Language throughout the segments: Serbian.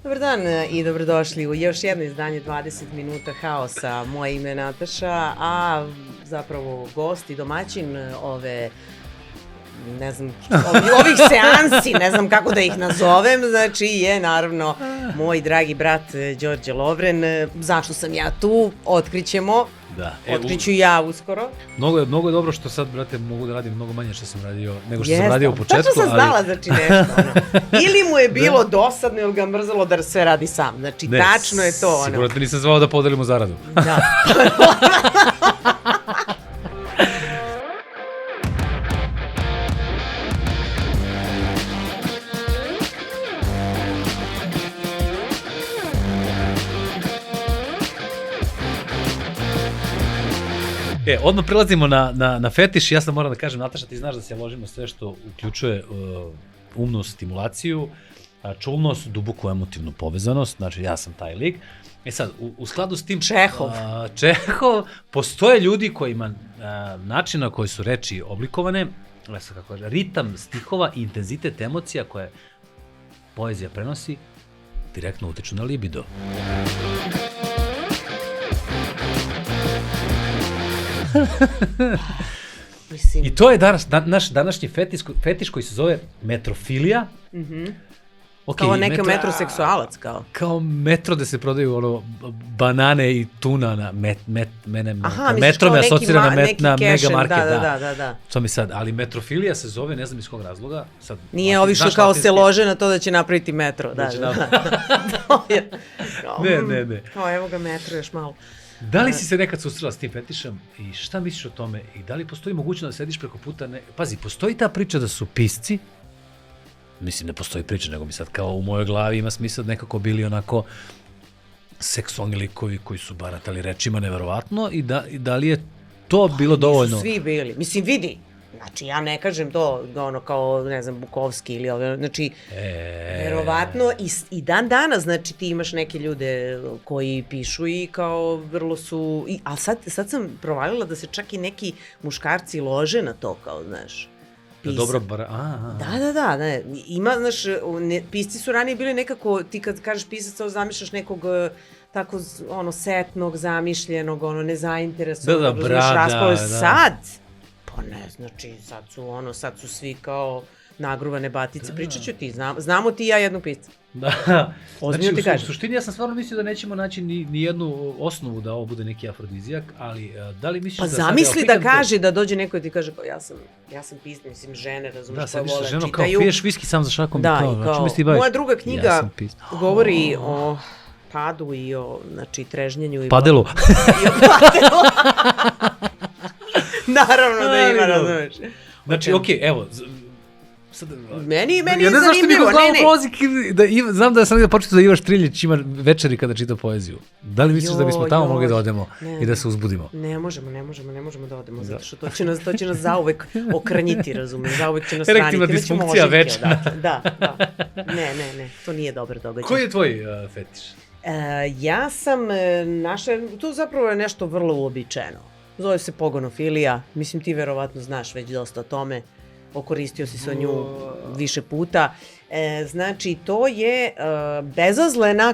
Dobar dan i dobrodošli u još jedno izdanje 20 minuta haosa. Moje ime je Nataša, a zapravo gost i domaćin ove, ne znam, ovih seansi, ne znam kako da ih nazovem, znači je naravno moj dragi brat Đorđe Lovren. Zašto sam ja tu? Otkrićemo. Da. Otkriću ja uskoro. Mnogo je dobro što sad, brate, mogu da radim mnogo manje što sam radio, nego što sam radio u početku. Tačno sam znala, znači nešto, ono. Ili mu je bilo dosadno ili ga mrzalo da sve radi sam. Znači, ne, tačno je to, ono. Sigurno te nisam zvao da podelimo zaradu. Da. Odmah prelazimo na fetiš. Ja sam moram da kažem, Nataša, ti znaš da se ložimo sve što uključuje umnu stimulaciju, čulnost, duboku emotivnu povezanost, znači ja sam taj lik. Sad, u skladu s tim... Čehov, postoje ljudi kojima način na koji su reči oblikovane, ritam stihova i intenzitet emocija koje poezija prenosi, direktno utiču na libido. I to je naš današnji fetiš koji se zove metrofilija. Kao neka metroseksualac, kao. Kao metro gde se prodaju banane i tuna na metro me asocira na megamarket. Da. To mi sad, ali metrofilija se zove, ne znam iz kog razloga. Nije ovi što kao se lože na to da će napraviti metro. Ne. Evo ga metro još malo. Da li si se nekad susrela s tim fetišem i šta misliš o tome i da li postoji mogućnost da sediš preko puta? Pazi, postoji ta priča da su pisci, mislim ne postoji priča, nego mi sad kao u mojoj glavi ima smisla da nekako bili onako seksualni likovi koji su baratali rečima neverovatno i da li je to bilo dovoljno? Nisu svi bili, mislim vidi. Znači, ja ne kažem to, ono, kao, ne znam, Bukovski ili ove, znači, verovatno, i dan danas, znači, ti imaš neke ljude koji pišu i kao vrlo su, ali sad sam provalila da se čak i neki muškarci lože na to, kao, znaš, pisam. Dobro, Da, ne, ima, znaš, pisci su ranije bili nekako, ti kad kažeš pisac, zamišljaš nekog, tako, ono, setnog, zamišljenog, ono, nezainteresovanog, brada, sad, pa ne, znači, sad su svi kao nagruvane batice, pričat ću ti, znamo ti i ja jednog pisca. Da, ozbiljno ti kažem. U suštini ja sam stvarno mislio da nećemo naći ni jednu osnovu da ovo bude neki afrodizijak, ali da li misliš da sad... Pa zamisli da kaže, da dođe neko i ti kaže kao ja sam pisna, mislim žene, razumiješ, koja vole, čitaju. Da, sad misliš ženo kao piješ viski sam za šakom i kao, moja druga knjiga govori o padu i o, znači, trežnjenju i... Padelu. I o padelu. Naravno da ima, razumeš. Znači, okej, evo, sad... Meni je zanimljivo, ja ne znam što mi kod glavu prolazi, znam da sam da početi da Ivan Štriljić ima večeri kada čita poeziju. Da li misliš da bismo tamo mogli da odemo i da se uzbudimo? Ne možemo da odemo, zato što to će nas zauvek okranjiti, razumeš, zauvek će nas raniti. Erektivna disfunkcija večna. Da. Ne, to nije dobar događaj. Koji je tvoj fetiš? Ja sam našla, to zapravo je nešto vrlo uobičajeno. Zove se pogonofilija, mislim ti verovatno znaš već dosta o tome, okoristio si se o nju više puta. Znači, to je bezazlena,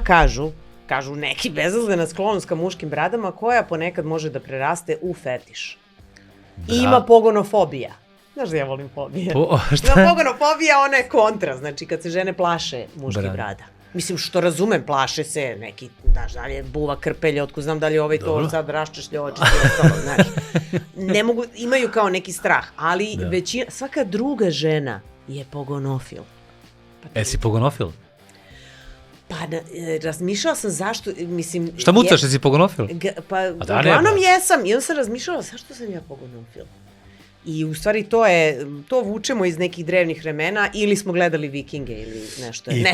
kažu neki, bezazlena sklonost ka muškim bradama koja ponekad može da preraste u fetiš. I ima pogonofobija. Znaš da ja volim fobije? Ima pogonofobija, ona je kontra, znači kad se žene plaše muških brada. Mislim, što razumem, plaše se neki, znaš, da li je buva krpelja, otko znam da li je ovaj to sad raščešljao oči, znaš. Ne mogu, imaju kao neki strah, ali većina, svaka druga žena je pogonofil. Si pogonofil? Pa, razmišljala sam zašto, mislim... Šta mucaš, jesi pogonofil? Pa, uglavnom jesam, i onda sam razmišljala zašto sam ja pogonofil. I u stvari to vučemo iz nekih drevnih vremena ili smo gledali Vikinge ili nešto je. I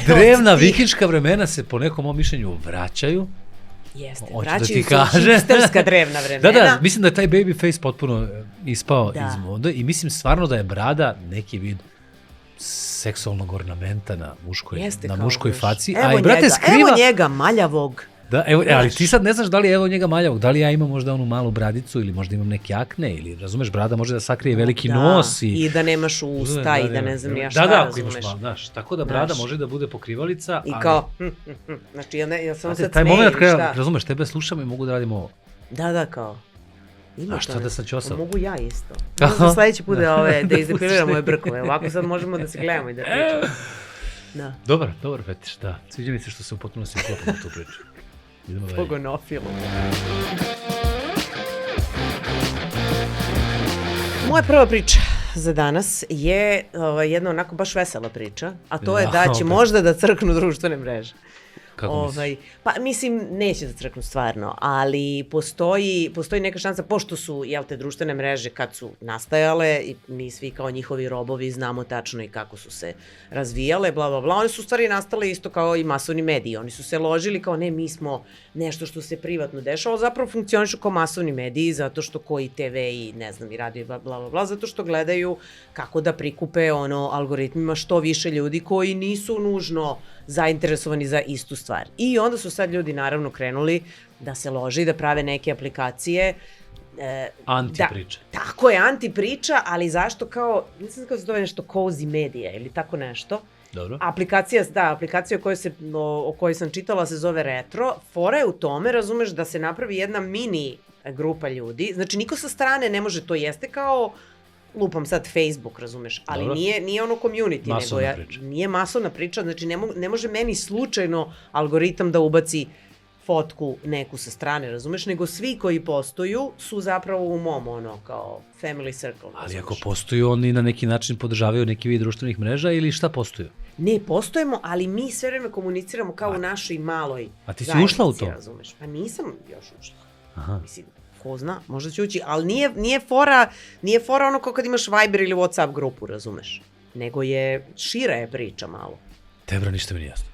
ta drevna vikinška vremena se po nekom mom mišljenju vraćaju. Jeste, vraćaju se hipsterska drevna vremena. Da, mislim da je taj baby face potpuno ispao iz mode i mislim stvarno da je brada neki vid seksualnog ornamenta na muškoj faci. Evo njega maljavog, Da, evo, ali ti sad ne znaš da li je evo njega maljavog, da li ja imam možda onu malu bradicu ili možda imam neke akne ili, razumeš, brada može da sakrije veliki nos i da nemaš usta i da ne znam ja šta, da, ako imaš malo, znaš, tako da brada može da bude pokrivalica, i kao, znači ja sam sad taj smejem moment i šta. kada, razumeš, tebe slušam i mogu da radim ovo. Da, kao. Ima a šta da sam ćosav? Mogu ja isto. Možda sledeći put da izdepiliramo moje brkove, ovako sad možemo da se gledamo i da pričamo. Da. Dobar fetiš, da. Sviđa mi se što se u potpunosti uklopamo u tu priču. Idemo dalje. Pogonofilo. Moja prva priča za danas je jedna onako baš vesela priča, a to je da će možda da crknu društvene mreže. Kako misliš? Pa mislim, neće da crknu stvarno, ali postoji neka šansa, pošto su, te društvene mreže kad su nastajale i mi svi kao njihovi robovi znamo tačno i kako su se razvijale, bla, bla, bla, one su u stvari nastale isto kao i masovni mediji, oni su se ložili kao ne, mi smo nešto što se privatno dešava, zapravo funkcionišu kao masovni mediji, zato što koji TV i ne znam i radio i bla, bla, bla, zato što gledaju kako da prikupe algoritmima što više ljudi koji nisu nužno zainteresovani za istu stvar. I onda su sad ljudi naravno krenuli da se lože i da prave neke aplikacije. Anti-priča. Tako je, anti-priča, ali zašto kao, mislim kako se zove nešto cozy media ili tako nešto. Dobro. Aplikacija o kojoj sam čitala se zove Retro. Fora je u tome, razumeš, da se napravi jedna mini grupa ljudi. Znači, niko sa strane ne može, to jeste kao lupam sad Facebook, razumeš, ali nije ono community, masovna nego nije masovna priča, znači ne može meni slučajno algoritam da ubaci fotku neku sa strane, razumeš, nego svi koji postoju su zapravo u mom, kao family circle. Ali razumeš. ako postoju, oni na neki način podržavaju neki vid društvenih mreža ili šta postoju? Ne, postojemo, ali mi sve vreme komuniciramo kao u našoj maloj zajednici. A ti si ušla u to? Razumeš, pa nisam još ušla. Aha. Mislim, ko zna, možda će ući, ali nije fora ono kao kad imaš Viber ili Whatsapp grupu, razumeš, nego je, šira je priča malo. Tebra, ništa mi nije jasno.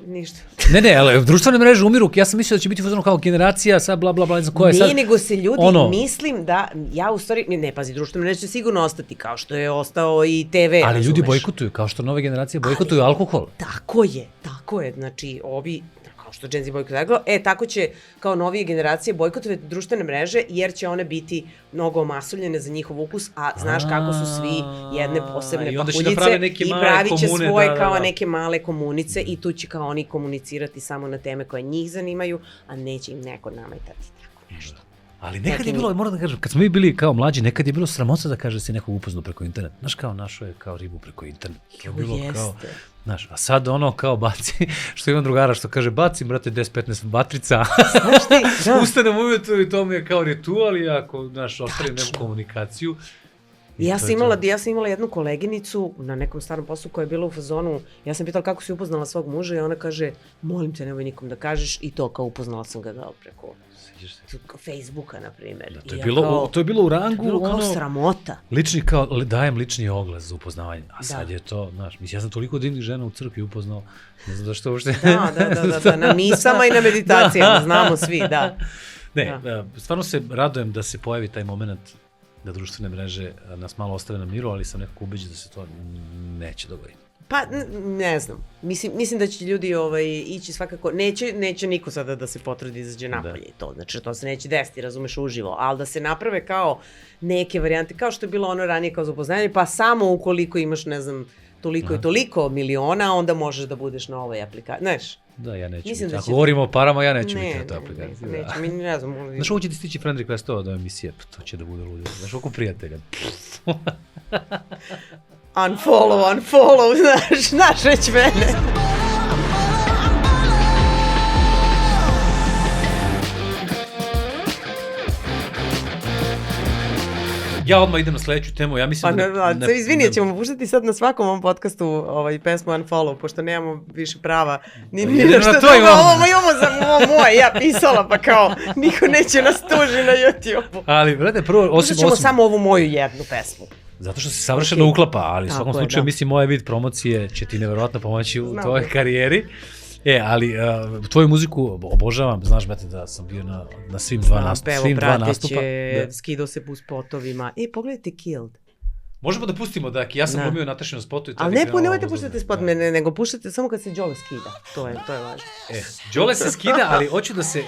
Ništa. Ne, ali društvene mreže umiru, ja sam mislio da će biti fuzono kao generacija, sad bla bla bla, ne znam ko je sad. Nije, nego se ljudi, mislim da, ja u stvari, ne, pazi, društvene mreže će sigurno ostati, kao što je ostao i TV, ali razumeš. ljudi bojkotuju, kao što nove generacije bojkotuju alkohol. Tako je, znači ovi, kao što Gen Z bojkotuje, tako će kao novije generacije bojkotovati društvene mreže, jer će one biti mnogo masovljene za njihov ukus, a znaš kako su svi jedne posebne pahuljice i pravit će svoje kao neke male komunice i tu će kao oni komunicirati samo na teme koje njih zanimaju, a neće im neko nametati tako nešto. Ali nekad je bilo, moram da kažem, kad smo mi bili kao mlađi, nekad je bilo sramota da kaže da si nekog upoznao preko interneta. Znaš, kao našo je kao ribu preko interneta. To je bilo kao, znaš, a sad kao baci, što imam drugara što kaže, bacim, brate, 10-15 batrica. Znaš ti, da. Ustanem ujutru i to mi je kao ritual i ako, znaš, ostavim neku komunikaciju. Ja sam imala jednu koleginicu na nekom starom poslu koja je bila u fazonu, ja sam pitala kako si upoznala svog muža i ona kaže, molim te, nemoj nikom da kažeš, i to kao upoznala sam ga preko Facebooka, na primjer. Da, to je bilo u rangu, to je bilo kao sramota. Dajem lični oglas za upoznavanje, a sad je to, znaš, mislim, ja sam toliko divnih žena u crkvi upoznao, ne znam da što uopšte... Da, na misama i na meditacijama, znamo svi, da. Ne, stvarno se radujem da se pojavi taj moment da društvene mreže nas malo ostave na miru, ali sam nekako ubeđen da se to neće dogoditi. Pa, ne znam. Mislim da će ljudi ići svakako, neće niko sada da se potrudi izađe napolje i to, znači to se neće desiti, razumeš, uživo, ali da se naprave kao neke varijante, kao što je bilo ono ranije kao za upoznanje, pa samo ukoliko imaš, ne znam, toliko i toliko miliona, onda možeš da budeš na ovoj aplikaciji, znaš. Da, ja neću biti. Ako govorimo o parama, ja neću biti na toj aplikaciji. Neću, mi ne znam. Znaš, ovo će ti stići friend request-ova do emisije, to će da bude ludio. Znaš, oko prijatelja. Unfollow, znaš već mene. Ja odmah idem na sledeću temu, ja mislim izvini, ćemo puštati sad na svakom ovom podcastu pesmu Unfollow, pošto nemamo više prava, ni nešto drugo, ovo imamo moje, ja pisala, pa kao, niko neće nas tuži na YouTube-u. Ali, brate, prvo, osim... ćemo samo ovu moju jednu pesmu. Zato što se savršeno uklapa, ali u svakom slučaju, mislim, ovaj vid promocije će ti neverovatno pomoći u tvojoj karijeri. Ali tvoju muziku obožavam, znaš, brate, da sam bio na svim dva nastupa. Evo, prateće, skidao se po spotovima. Pogledajte Killed. Možemo da pustimo, ja sam glumio Natašinu spotu i tad ali nemojte puštati spot, nego puštate samo kad se Đole skida. To je važno. Đole se skida, ali hoću da se...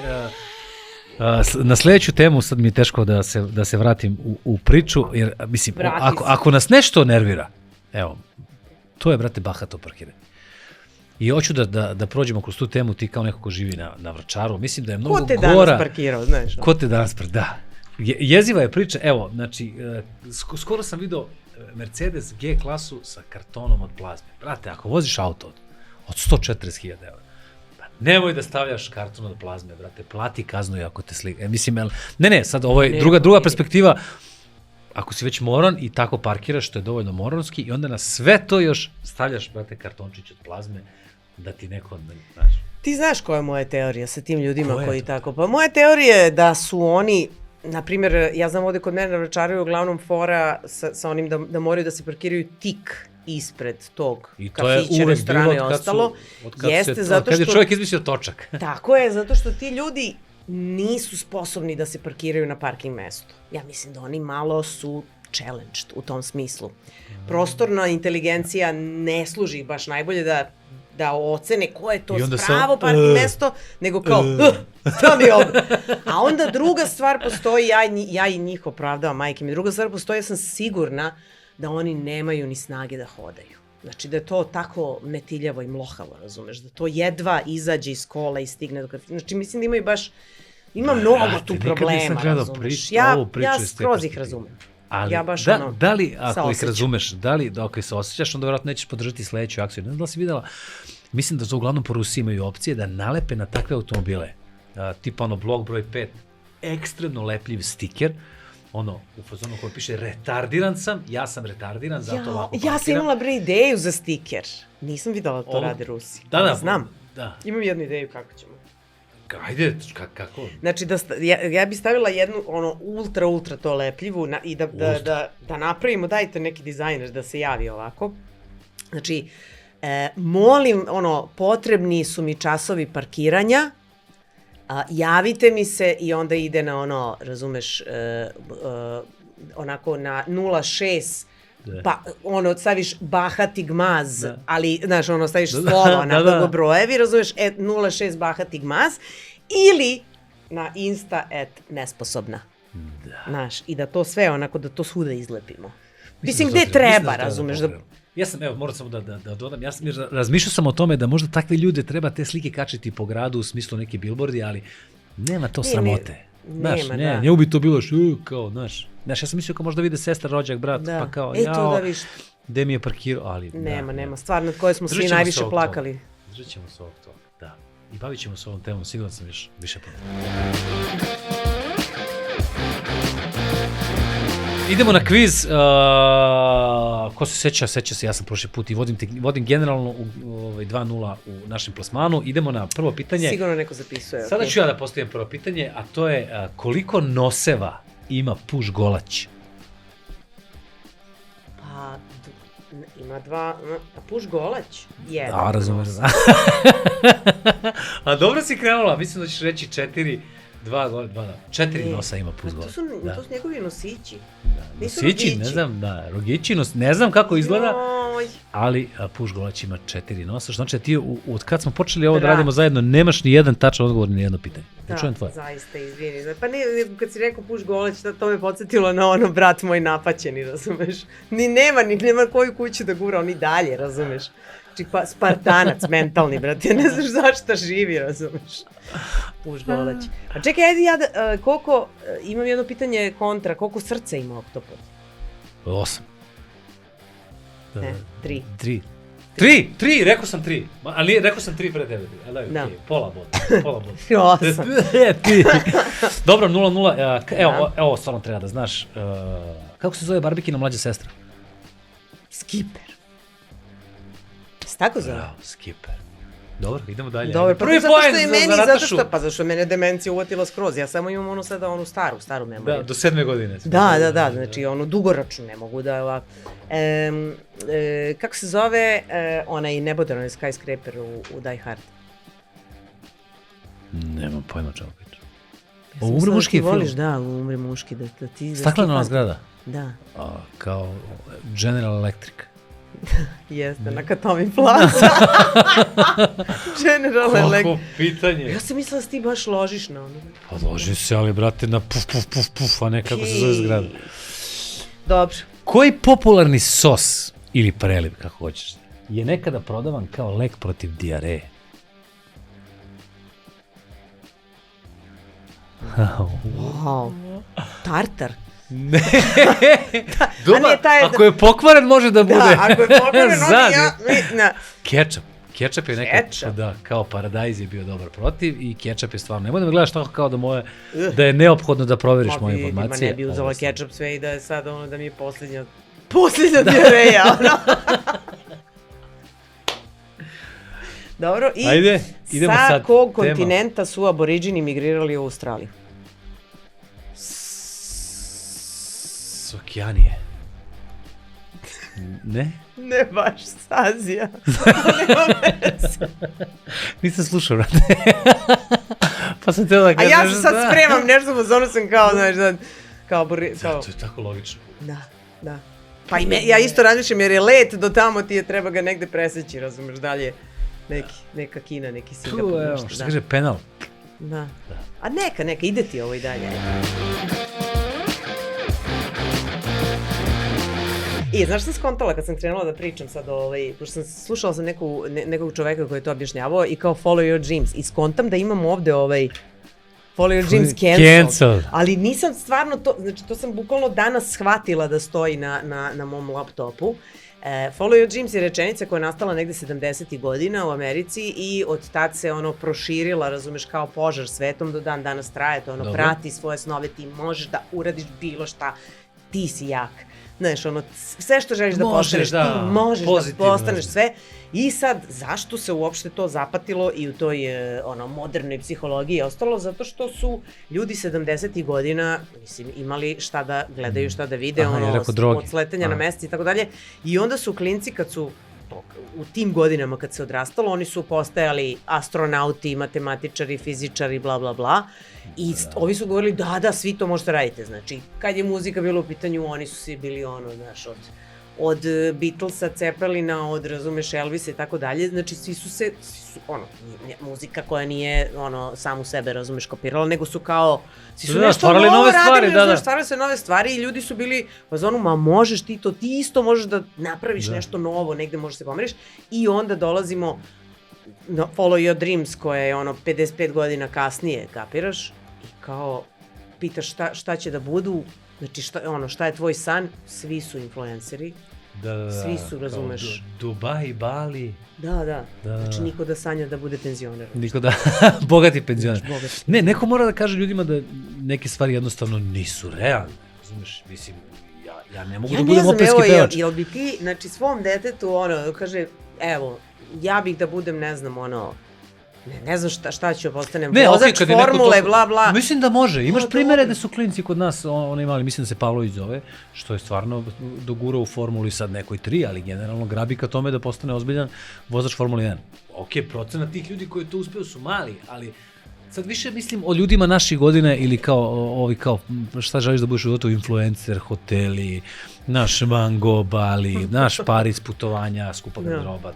na sledeću temu sad mi je teško da se vratim u priču, jer mislim, ako nas nešto nervira, evo, to je, brate, bahato parkiranje. I hoću da prođemo kroz tu temu, ti kao neko ko živi na Vračaru, mislim da je mnogo gora... Ko te danas parkirao, znaš? Ko te danas parkirao, da. Jeziva je priča, evo, znači, skoro sam vidio Mercedes G klasu sa kartonom od plazme. Brate, ako voziš auto od 140.000 €, nemoj da stavljaš karton od plazme, brate, plati kaznu i ako te slika. Mislim, ne, sad ovo je druga perspektiva, ako si već moron i tako parkiraš, što je dovoljno moronski, i onda na sve to još stavljaš, brate, kartončić od plazme, da ti neko, znaš. Ti znaš koja je moja teorija sa tim ljudima koji tako, pa moja teorija je da su oni, na primjer, ja znam ovde kod mene na Vračaru je uglavnom fora sa onim da moraju da se parkiraju tik ispred tog kafića, restorana i ostalo, jeste zato što... Kad je čovjek izmislio točak. Tako je, zato što ti ljudi nisu sposobni da se parkiraju na parking mestu. Ja mislim da oni malo su challenged u tom smislu. Prostorna inteligencija ne služi baš najbolje da ocene ko je to spravo parking mesto, nego kao, stani ovdje. A onda druga stvar postoji, ja i njih opravdavam, majke mi, druga stvar postoji, ja sam sigurna da oni nemaju ni snage da hodaju. Znači da je to tako metiljavo i mlohavo, razumeš, da to jedva izađe iz kola i stigne do kafića. Znači mislim da imaju baš, ima mnogo tu problema, razumeš. Ja skroz ih razumem. Ali, ja baš da li, ako ih razumeš, da li, ako se osjećaš, onda vjerojatno nećeš podržati sledeću akciju. Ne znam da li si videla, mislim da za uglavnom po Rusiji imaju opcije da nalepe na takve automobile, tipa ono blok broj 5, ekstremno lepljiv stiker, ono, u fazonu koji piše retardiran sam, ja sam retardiran, zato ovako parkiram. Ja sam imala ideju za stiker. Nisam videla da to rade Rusi. Da, znam. Da. Imam jednu ideju kako ćemo. Ajde, kako? Znači, ja bi stavila jednu, ono, ultra to lepljivu i da napravimo, dajte neki dizajner da se javi ovako. Znači, molim, ono, potrebni su mi časovi parkiranja, javite mi se i onda ide na ono, razumeš, onako na 0,6, pa ono, staviš bahati gmaz, ali, znaš, ono, staviš slova na brojevi, razumeš, 0,6 bahati gmaz, ili na Insta nesposobna. Znaš, i da to sve, onako, da to svuda izlepimo. Mislim, gde treba, razumeš, da... Ja sam, evo, moram samo da dodam, razmišljao sam o tome da možda takve ljude treba te slike kačiti po gradu u smislu neke bilbordi, ali nema to sramote. Znaš, njemu bi to bilo kao, znaš, ja sam mislio kao možda vide sestra, rođak, brat, pa kao, jao, gde mi je parkirao, ali... Nema, stvar nad kojoj smo svi najviše plakali. Držat ćemo se ovog toga, da. I bavit ćemo se ovom temom, siguran sam još više puta. Idemo na kviz, ko se seća se, ja sam prošli put i vodim generalno 2-0 u našem plasmanu. Idemo na prvo pitanje. Sigurno neko zapisuje. Sada ću ja da postavim prvo pitanje, a to je koliko noseva ima puš golać? Pa, ima dva, pa puš golać? Jedan. Da, razumeš. A dobro si krenula, mislim da ćeš reći 4 nosa ima puš golać. To su njegovi nosići. Nosići, ne znam, rogići, ne znam kako izgleda, ali puš golać ima 4 nosa, što znači da ti od kad smo počeli ovo da radimo zajedno, nemaš ni jedan tačan odgovor, ni jedno pitanje. Da, zaista, izvini. Pa ne, kad si rekao puš golać, to me podsjetilo na ono, brat moj napaćeni, razumeš? Nema koju kuću da gura, on i dalje, razumeš? Znači, Spartanac mentalni, brate, ne znaš zašto živi, razumeš? Puš golać. A čekaj, ajde koliko, imam jedno pitanje kontra, koliko srca ima oktopod? 8. Ne, 3. 3, rekao sam 3, ali rekao sam 3 pre 9, ali da, pola boda. 8. Dobro, 0-0, evo stvarno treba da znaš, kako se zove Barbikina mlađa sestra? Skipper. Tako zove? Bravo, Skipper. Dobro, idemo dalje. Dobro, prvi poen za Natašu. Pa zašto je mene demencija uvatila skroz, ja samo imam onu staru memoriju. Da, do 7. godine. Da, znači onu dugoročnu ne mogu da ovako. Kako se zove onaj nebodan, onaj skyscraper u Die Hard? Nemam pojma čemu pričam. Umri muški film? Voliš, da, Umri muški. Staklena zgrada. Da. Kao General Electric. Jeste, na Katomi plaza. General Electric. Kako pitanje? Ja sam mislila da si ti baš ložiš na ono. Pa ložim se, ali brate na puf, a ne kako se zove zgrada. Dobro. Koji popularni sos ili preliv, kako hoćeš, je nekada prodavan kao lek protiv dijareje? Wow. Tartar. Ne. A ne, taj je ako je pokvaren može da bude. Da, ako je pokvaren, Kečap. Kečap je nekad, da, kao paradajz je bio dobar protiv i kečap je stvarno, nemoj da me gledaš tako kao da je neophodno da proveriš moje informacije. Ma ne bi uzela kečap sve i da je sad ono da mi je posljednja dijareja, ono. Dobro, i ajde, idemo sad. Sa kog kontinenta su aboriđini migrirali u Australiju? S Okeanije. Ne? Ne baš, s Azija. Nisam slušao, brate. Pa sam teo da kažem. A ja se sad spremam, nešto zonu sam kao, znaš, kao... To je tako logično. Da. Pa ja isto razmišljam jer je let do tamo ti je treba ga negde preseći, razumeš, dalje neka Kina, neki Singapur, nešto. Što se kaže penal. Da. A neka, ide ti ovo i dalje. I znaš što sam skontala kad sam krenula da pričam sad pošto sam slušala sam nekog čoveka koji je to objašnjavao i kao follow your dreams i skontam da imamo ovde follow your dreams cancelled. Ali nisam stvarno to, znači to sam bukvalno danas shvatila da stoji na mom laptopu. Follow your dreams je rečenica koja je nastala negde 70. godina u Americi i od tad se proširila, razumeš, kao požar svetom, do dan danas traje, to prati svoje snove, ti možeš da uradiš bilo šta, ti si jak. Znaš, sve što želiš da postaneš, ti možeš da postaneš sve. I sad, zašto se uopšte to zapatilo i u toj modernoj psihologiji ostalo? zato što su ljudi 70. godina, mislim, imali šta da gledaju, šta da vide, od sletanja na mesec i tako dalje. I onda su klinci kad su u tim godinama kad se odrastalo, oni su postajali astronauti, matematičari, fizičari, bla, bla, bla. I ovi su govorili, da, svi to možete radite. Znači, kad je muzika bila u pitanju, oni su svi bili znaš, od Beatlesa, Cepelina, od, razumeš, Elvisa i tako dalje. Znači, svi su muzika koja nije, samu sebe, razumeš, kopirala, nego su kao, svi su nešto novo radili, razumeš, stvarali se nove stvari i ljudi su bili, ma možeš ti to, ti isto možeš da napraviš nešto novo, negde možeš se pomeriš. I onda dolazimo na Follow Your Dreams, koja je 55 godina kasnije, kapiraš, i kao pitaš šta će da budu, znači šta je tvoj san, svi su influenceri, svi su, razumeš. Dubai, Bali. Da, znači niko da sanja da bude penzioner. Niko da, bogati penzioner. Ne, neko mora da kaže ljudima da neke stvari jednostavno nisu realne, razumeš, mislim, ja ne mogu da budem operski pevač. Jel bi ti, znači svom detetu, kaže, evo, ja bih da budem, ne znam, ne znam šta ću postanem, vozač formule, bla, bla. Mislim da može, imaš primere da su klinci kod nas, imali, mislim da se Pavlović zove, što je stvarno dogurao u formuli sad nekoj 3, ali generalno grabi ka tome da postane ozbiljan vozač Formule 1. Ok, procenat tih ljudi koji to uspeo su mali, ali sad više mislim o ljudima naših godine ili kao šta želiš da budeš u životu, influencer, hoteli, naš Van Gogh, Bali, naš Paris, putovanja, skupa garderoba,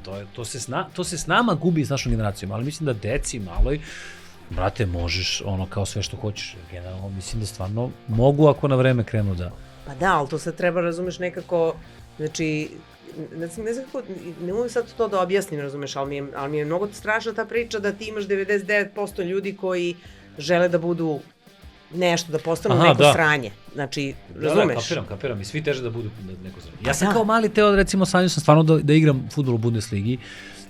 to se s nama gubi s našom generacijom, ali mislim da deci maloj, brate, možeš kao sve što hoćeš, generalno mislim da stvarno mogu ako na vreme krenu da... Pa da, ali to sad treba, razumeš, nekako, znači, ne znam kako, ne mogu sad to da objasnim, razumeš, ali mi je mnogo strašna ta priča da ti imaš 99% ljudi koji žele da budu nešto, da postanu neko sranje. Znači, razumeš? Da, kapiram. I svi teže da budu neko sranje. Ja sam kao mali teo, recimo, sanjao sam stvarno da igram fudbal u Bundesligi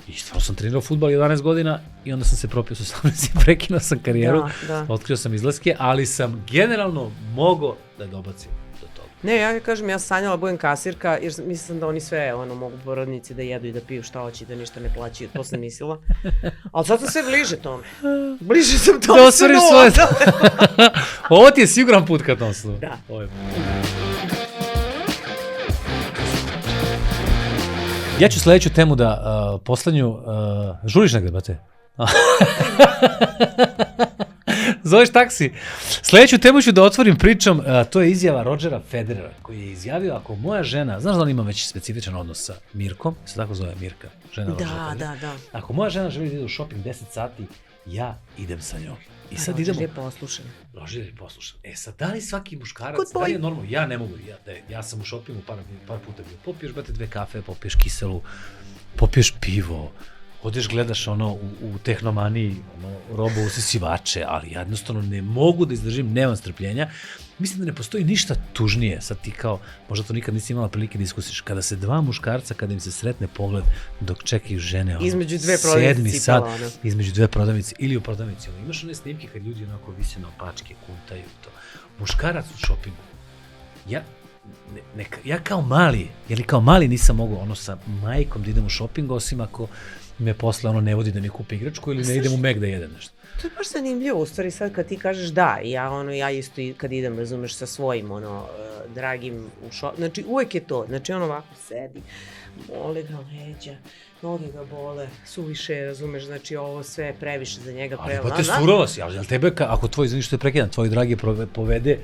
i stvarno sam trenirao fudbal 11 godina i onda sam se propio sa 18 i prekinuo sam karijeru, otkrio sam izlaske, ali sam generalno mogao da dobacim do toga. Ne, ja kažem, ja sam sanjala budem kasirka, jer mislim da oni sve, mogu porodnici da jedu i da piju šta hoće i da ništa ne plaćaju, to sam mislila. Ali sad sam sve bliže tome. Bliže sam tom snu. Da osvoriš svoje. Ovo ti je siguran put ka tom snu. Da. Ja ću sledeću temu da, poslednju, žuliš negde, bate? Zoveš taksi. Sledeću temu ću da otvorim pričom, to je izjava Rodgera Federera, koji je izjavio ako moja žena, znaš da on ima već specifičan odnos sa Mirkom, se tako zove Mirka, žena Rodgera Federera. Da. Ako moja žena želi da ide u shopping 10 sati, ja idem sa njom. I sad Rodger idemo... je poslušan. Rodger je poslušan. Sad, da li svaki muškarac, da li je normalno? Ja ne mogu, ja sam u shoppingu par puta bio. Popiješ, brate, 2 kafe, popiješ kiselu, popiješ pivo, odeš, gledaš u tehnomaniji, robo usisivače, ali ja jednostavno ne mogu da izdržim, nemam strpljenja. Mislim da ne postoji ništa tužnije, sad ti kao, možda to nikad nisi imala prilike da iskusiš, kada se dva muškarca, kada im se sretne pogled dok čekaju žene, između dve prodavnice cipela, između dve prodavnice ili u prodavnici, imaš one snimke kad ljudi onako vise na opačke, kuntaju to. Muškarac u šopingu, ja kao mali nisam mogao sa majkom da idem u šoping, osim ako me posle ne vodi da mi kupi igračku ili ne idem u Mac da jedem nešto. To je baš zanimljivo, u stvari sad kad ti kažeš da, ja isto kad idem, razumeš, sa svojim, dragim u šoping, znači uvek je to, znači on ovako sedi, bole ga leđa, noge ga bole, suviše, razumeš, znači ovo sve je previše za njega. Ali pa te surova si, ali tebe, ako tvoj, izvini što je prekidam, tvoj dragi povede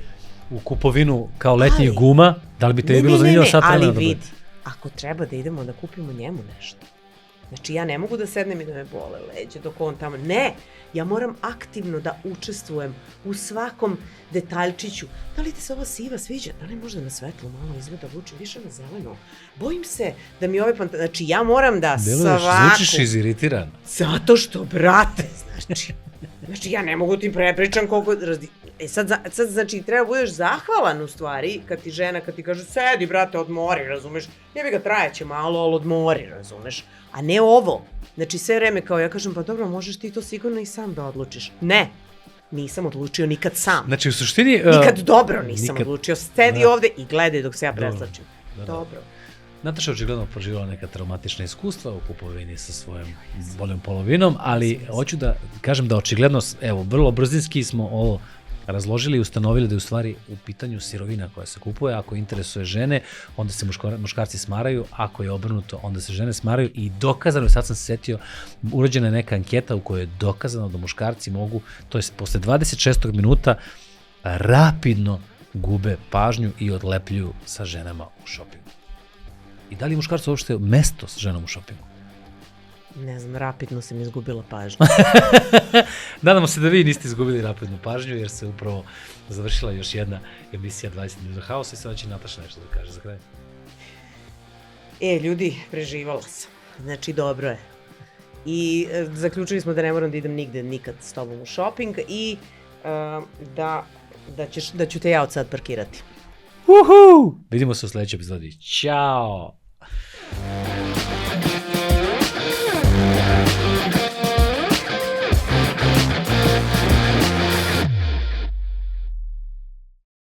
u kupovinu kao letnjih guma, da li bi te bilo zanimljivo sad vremena da bude? Ali vidi, ako treba da idemo da kupimo njemu nešto, znači ja ne mogu da sednem i da me bole leđe dok on tamo, ne, ja moram aktivno da učestvujem u svakom detaljčiću. Da li ti se ova siva sviđa? Da li možda na svetlo malo izgleda vuče više na zeleno? Bojim se da mi ove znači ja moram da svaku... Zvučiš iziritiran. Zato što, brate, znači ja ne mogu ti prepričam koliko... Sad znači treba budeš zahvalan u stvari kad ti kaže sedi brate odmori, razumeš, jebi ga trajeće malo, ali odmori, razumeš, a ne ovo, znači sve vreme kao ja kažem pa dobro možeš ti to sigurno i sam da odlučiš, ne, nisam odlučio nikad sam, znači u suštini nikad dobro nisam odlučio, sedi ovde i gledaj dok se ja preslačim, dobro. Nataša očigledno proživjela neka traumatična iskustva u kupovini sa svojom boljom polovinom, ali hoću da kažem da očigledno, evo, vrlo brzinski smo ovo razložili i ustanovili da je u stvari u pitanju sirovina koja se kupuje. Ako interesuje žene, onda se muškarci smaraju, ako je obrnuto, onda se žene smaraju i dokazano, sad sam se setio, urađena je neka anketa u kojoj je dokazano da muškarci mogu, to je posle 26. minuta, rapidno gube pažnju i odlepljuju sa ženama u šopingu. I da li je muškarcu uopšte mesto sa ženom u šopingu? Ne znam, rapidno sam izgubila pažnju. Nadamo se da vi niste izgubili rapidnu pažnju, jer se upravo završila još jedna emisija 20 minuta haosa i sada će Nataša nešto da kaže za kraj. Ljudi, preživala sam. Znači, dobro je. I zaključili smo da ne moram da idem nigde nikad s tobom u šoping i da ću te ja od sad parkirati. Vidimo se u sledećoj epizodi. Ćao!